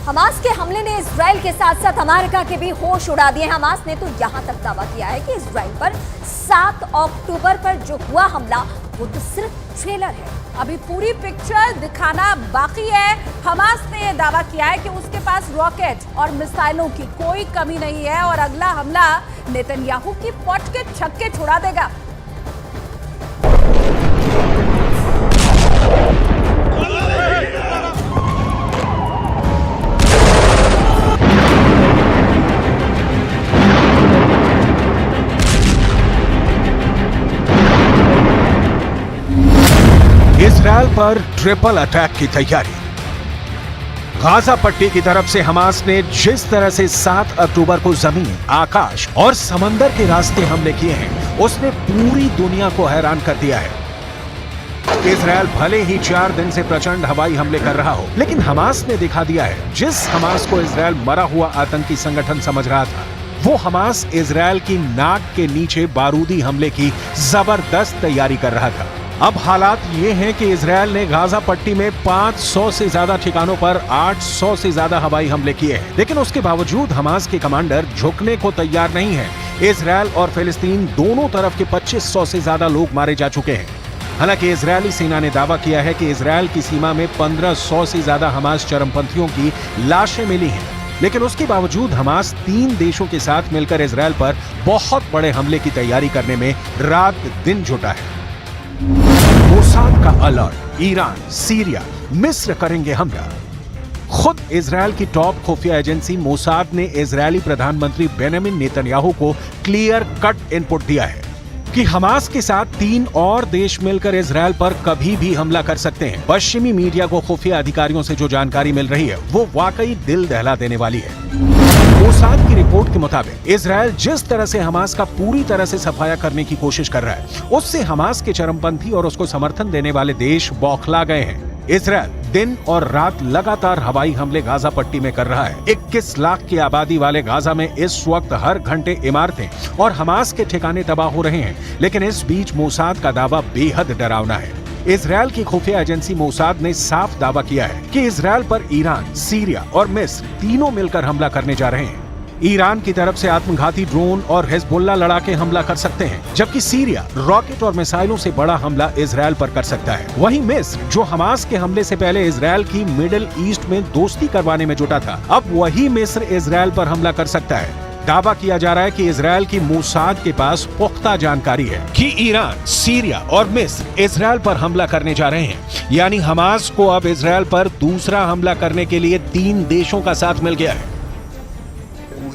Hamas के हमले ने इजराइल के साथ साथ अमेरिका के भी होश उड़ा दिए। हमास ने तो यहां तक दावा किया है कि इजराइल पर 7 अक्टूबर पर जो हुआ हमला वो तो सिर्फ ट्रेलर है। अभी पूरी पिक्चर दिखाना बाकी है। हमास ने यह दावा किया है कि उसके पास रॉकेट और मिसाइलों की कोई कमी नहीं है और अगला हमला नेतन्याहू की पट के छक्के छुड़ा देगा। इजरायल पर ट्रिपल अटैक की तैयारी। गाजा पट्टी की तरफ से हमास ने जिस तरह से 7 अक्टूबर को जमीन, आकाश और समंदर के रास्ते हमले किए हैं, उसने पूरी दुनिया को हैरान कर दिया है। इजरायल भले ही 4 दिन से प्रचंड हवाई हमले कर रहा हो, लेकिन हमास ने दिखा दिया है, जिस हमास को इजरायल मरा हुआ आतंकी संगठन समझ रहा था, वो हमास इजरायल की नाक के नीचे बारूदी हमले की जबरदस्त तैयारी कर रहा था। अब हालात ये हैं कि इजरायल ने गाजा पट्टी में 500 से ज्यादा ठिकानों पर 800 से ज्यादा हवाई हमले किए हैं, लेकिन उसके बावजूद हमास के कमांडर झुकने को तैयार नहीं है। इजरायल और फिलिस्तीन दोनों तरफ के 2500 से ज्यादा लोग मारे जा चुके हैं। हालांकि इजरायली सेना ने दावा किया है कि इजरायल की सीमा में 1500 से ज्यादा हमास चरमपंथियों की लाशें मिली हैं, लेकिन उसके बावजूद हमास 3 देशों के साथ मिलकर इजरायल पर बहुत बड़े हमले की तैयारी करने में रात दिन जुटा है। मोसाद का अलर्ट, ईरान, सीरिया, मिस्र करेंगे हमला। खुद इजरायल की टॉप खुफिया एजेंसी मोसाद ने इजरायली प्रधानमंत्री बेंजामिन नेतन्याहू को क्लियर कट इनपुट दिया है कि हमास के साथ 3 और देश मिलकर इजरायल पर कभी भी हमला कर सकते हैं। पश्चिमी मीडिया को खुफिया अधिकारियों से जो जानकारी मिल रही है वो वाकई दिल दहला देने वाली है। मोसाद की रिपोर्ट के मुताबिक इजरायल जिस तरह से हमास का पूरी तरह से सफाया करने की कोशिश कर रहा है, उससे हमास के चरमपंथी और उसको समर्थन देने वाले देश बौखला गए हैं। इजरायल दिन और रात लगातार हवाई हमले गाजा पट्टी में कर रहा है। 21 लाख की आबादी वाले गाजा में इस वक्त हर घंटे इमारतें और हमास के ठिकाने तबाह हो रहे हैं, लेकिन इस बीच मोसाद का दावा बेहद डरावना है। इजरायल की खुफिया एजेंसी मोसाद ने साफ दावा किया है कि इजरायल पर ईरान, सीरिया और मिस्र तीनों मिलकर हमला करने जा रहे हैं। ईरान की तरफ से आत्मघाती ड्रोन और हिजबुल्लाह लड़ाके हमला कर सकते हैं, जबकि सीरिया रॉकेट और मिसाइलों से बड़ा हमला इजरायल पर कर सकता है। वहीं मिस्र, जो हमास के हमले से पहले इजरायल की मिडिल ईस्ट में दोस्ती करवाने में जुटा था, अब वही मिस्र इजरायल पर हमला कर सकता है। दावा किया जा रहा है कि इजरायल की मोसाद के पास पुख्ता जानकारी है कि ईरान, सीरिया और मिस्र इजरायल पर हमला करने जा रहे हैं। यानी हमास को अब इजरायल पर दूसरा हमला करने के लिए 3 देशों का साथ मिल गया है।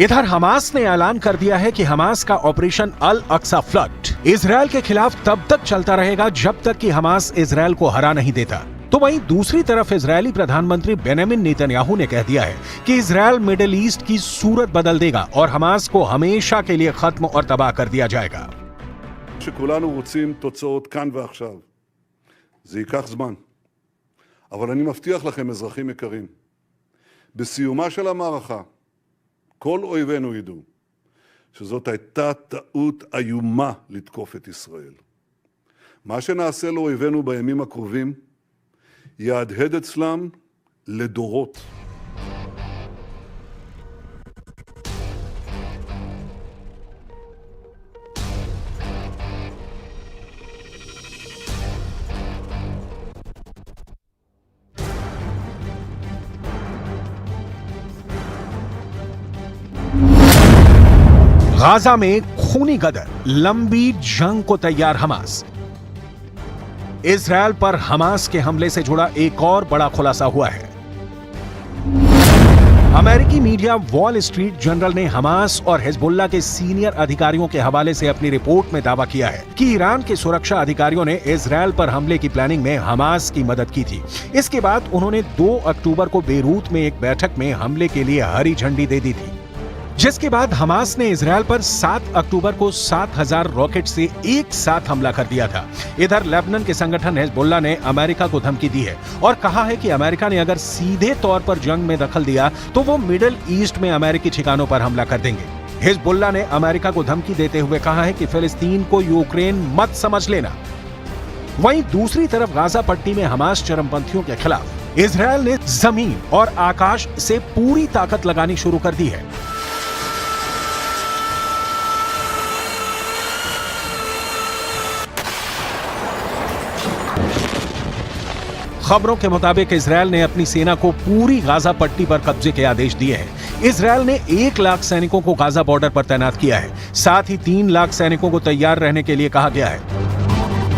इधर हमास ने ऐलान कर दिया है कि हमास का ऑपरेशन अल अक्सा फ्लड इजरायल के खिलाफ तब तक चलता रहेगा जब तक कि हमास इजरायल को हरा नहीं देता। तो वहीं दूसरी तरफ इजरायली प्रधानमंत्री बेंजामिन नेतन्याहू ने कह दिया है कि इजरायल मिडिल ईस्ट की सूरत बदल देगा और हमास को हमेशा के लिए खत्म और तबाह कर दिया जाएगा। שכולנו רוצים תוצאות כאן ועכשיו. זה ייקח זמן. אבל אני מבטיח לכם, אזרחים יקרים, בסיומה של המערכה, כל אויבינו ידעו שזאת הייתה טעות איומה לתקוף את ישראל. מה שנעשה לאויבינו בימים הקרובים יהדהד אצלם לדורות. गाजा में खूनी गदर, लंबी जंग को तैयार हमास। इजरायल पर हमास के हमले से जुड़ा एक और बड़ा खुलासा हुआ है। अमेरिकी मीडिया वॉल स्ट्रीट जर्नल ने हमास और हिजबुल्लाह के सीनियर अधिकारियों के हवाले से अपनी रिपोर्ट में दावा किया है कि ईरान के सुरक्षा अधिकारियों ने इजरायल पर हमले की प्लानिंग में हमास की मदद की थी। इसके बाद उन्होंने 2 अक्टूबर को बेरूत में एक बैठक में हमले के लिए हरी झंडी दे दी थी, जिसके बाद हमास ने इजरायल पर 7 अक्टूबर को 7,000 रॉकेट से एक साथ हमला कर दिया था। इधर लेबनान के संगठन हिजबुल्ला ने अमेरिका को धमकी दी है और कहा है कि अमेरिका ने अगर सीधे तौर पर जंग में दखल दिया तो वो मिडिल ईस्ट में अमेरिकी ठिकानों पर हमला कर देंगे। हिजबुल्ला ने अमेरिका को धमकी देते हुए कहा है कि फिलिस्तीन को यूक्रेन मत समझ लेना। वहीं दूसरी तरफ गाजा पट्टी में हमास चरमपंथियों के खिलाफ इजरायल ने जमीन और आकाश से पूरी ताकत लगानी शुरू कर दी है। खबरों के मुताबिक इजरायल ने अपनी सेना को पूरी गाजा पट्टी पर कब्जे के आदेश दिए हैं। इजरायल ने 1 लाख सैनिकों को गाजा बॉर्डर पर तैनात किया है। साथ ही 3 लाख सैनिकों को तैयार रहने के लिए कहा गया है।